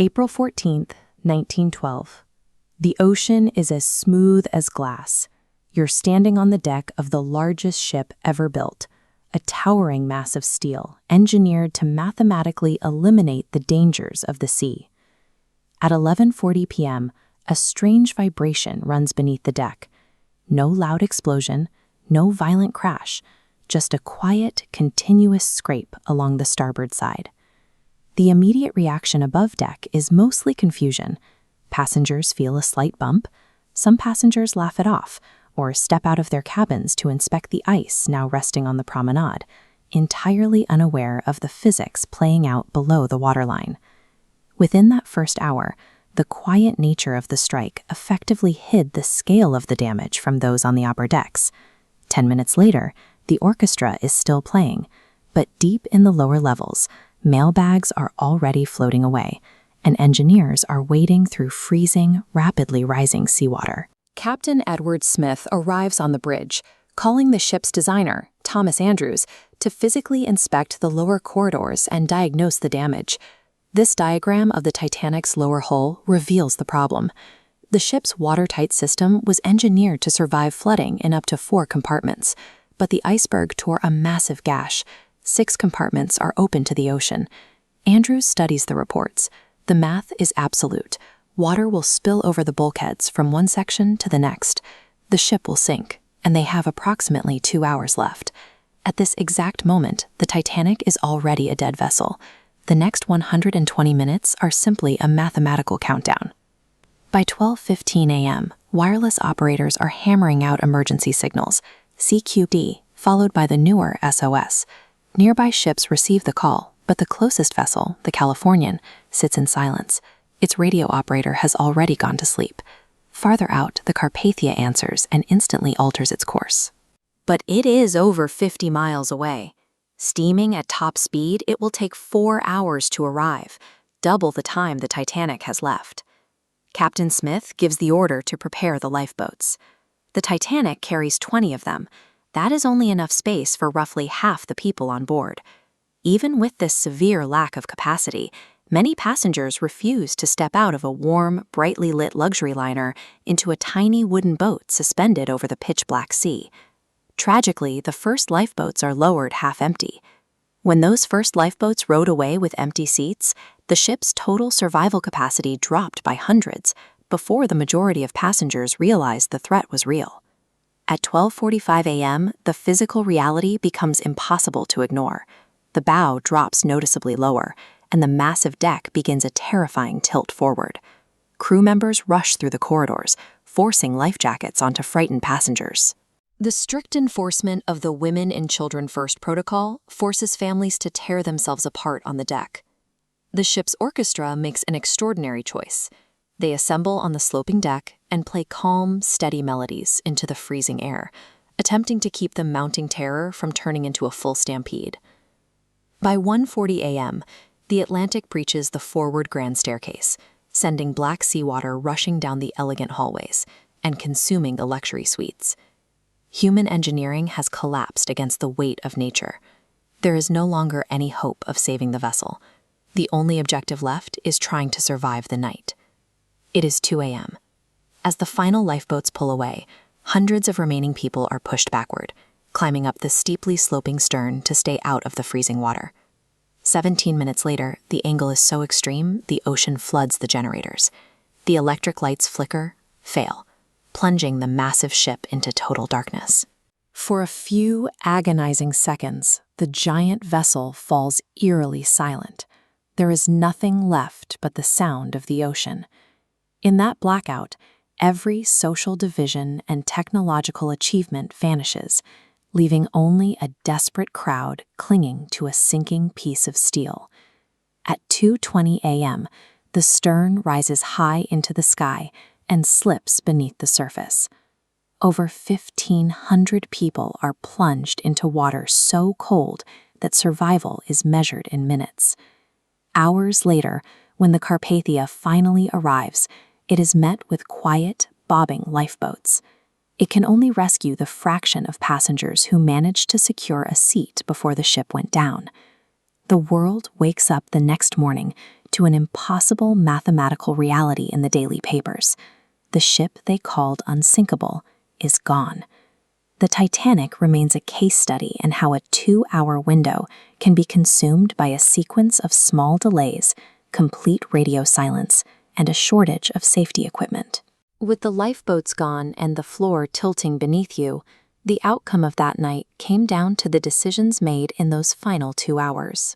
April 14th, 1912. The ocean is as smooth as glass. You're standing on the deck of the largest ship ever built, a towering mass of steel engineered to mathematically eliminate the dangers of the sea. At 11:40 p.m., a strange vibration runs beneath the deck. No loud explosion, no violent crash, just a quiet, continuous scrape along the starboard side. The immediate reaction above deck is mostly confusion. Passengers feel a slight bump. Some passengers laugh it off or step out of their cabins to inspect the ice now resting on the promenade, entirely unaware of the physics playing out below the waterline. Within that first hour, the quiet nature of the strike effectively hid the scale of the damage from those on the upper decks. 10 minutes later, the orchestra is still playing, but deep in the lower levels, mailbags are already floating away, and engineers are wading through freezing, rapidly rising seawater. Captain Edward Smith arrives on the bridge, calling the ship's designer, Thomas Andrews, to physically inspect the lower corridors and diagnose the damage. This diagram of the Titanic's lower hull reveals the problem. The ship's watertight system was engineered to survive flooding in up to 4 compartments, but the iceberg tore a massive gash. 6 compartments are open to the ocean. Andrews studies the reports. The math is absolute. Water will spill over the bulkheads from one section to the next. The ship will sink, and they have approximately 2 hours left. At this exact moment, the Titanic is already a dead vessel. The next 120 minutes are simply a mathematical countdown. By 12:15 a.m., wireless operators are hammering out emergency signals, CQD, followed by the newer SOS. Nearby ships receive the call, but the closest vessel, the Californian, sits in silence. Its radio operator has already gone to sleep. Farther out, the Carpathia answers and instantly alters its course. But it is over 50 miles away. Steaming at top speed, it will take 4 hours to arrive, double the time the Titanic has left. Captain Smith gives the order to prepare the lifeboats. The Titanic carries 20 of them. That is only enough space for roughly half the people on board. Even with this severe lack of capacity, many passengers refuse to step out of a warm, brightly lit luxury liner into a tiny wooden boat suspended over the pitch-black sea. Tragically, the first lifeboats are lowered half-empty. When those first lifeboats rowed away with empty seats, the ship's total survival capacity dropped by hundreds before the majority of passengers realized the threat was real. At 12:45 a.m., the physical reality becomes impossible to ignore. The bow drops noticeably lower, and the massive deck begins a terrifying tilt forward. Crew members rush through the corridors, forcing life jackets onto frightened passengers. The strict enforcement of the Women and Children First protocol forces families to tear themselves apart on the deck. The ship's orchestra makes an extraordinary choice. They assemble on the sloping deck and play calm, steady melodies into the freezing air, attempting to keep the mounting terror from turning into a full stampede. By 1:40 a.m., the Atlantic breaches the forward grand staircase, sending black seawater rushing down the elegant hallways and consuming the luxury suites. Human engineering has collapsed against the weight of nature. There is no longer any hope of saving the vessel. The only objective left is trying to survive the night. It is 2 a.m. As the final lifeboats pull away, hundreds of remaining people are pushed backward, climbing up the steeply sloping stern to stay out of the freezing water. 17 minutes later, the angle is so extreme, the ocean floods the generators. The electric lights flicker, fail, plunging the massive ship into total darkness. For a few agonizing seconds, the giant vessel falls eerily silent. There is nothing left but the sound of the ocean. In that blackout, every social division and technological achievement vanishes, leaving only a desperate crowd clinging to a sinking piece of steel. At 2:20 a.m., the stern rises high into the sky and slips beneath the surface. Over 1,500 people are plunged into water so cold that survival is measured in minutes. Hours later, when the Carpathia finally arrives, it is met with quiet, bobbing lifeboats. It can only rescue the fraction of passengers who managed to secure a seat before the ship went down. The world wakes up the next morning to an impossible mathematical reality in the daily papers. The ship they called unsinkable is gone. The Titanic remains a case study in how a 2-hour window can be consumed by a sequence of small delays, complete radio silence, and a shortage of safety equipment. With the lifeboats gone and the floor tilting beneath you, the outcome of that night came down to the decisions made in those final 2 hours.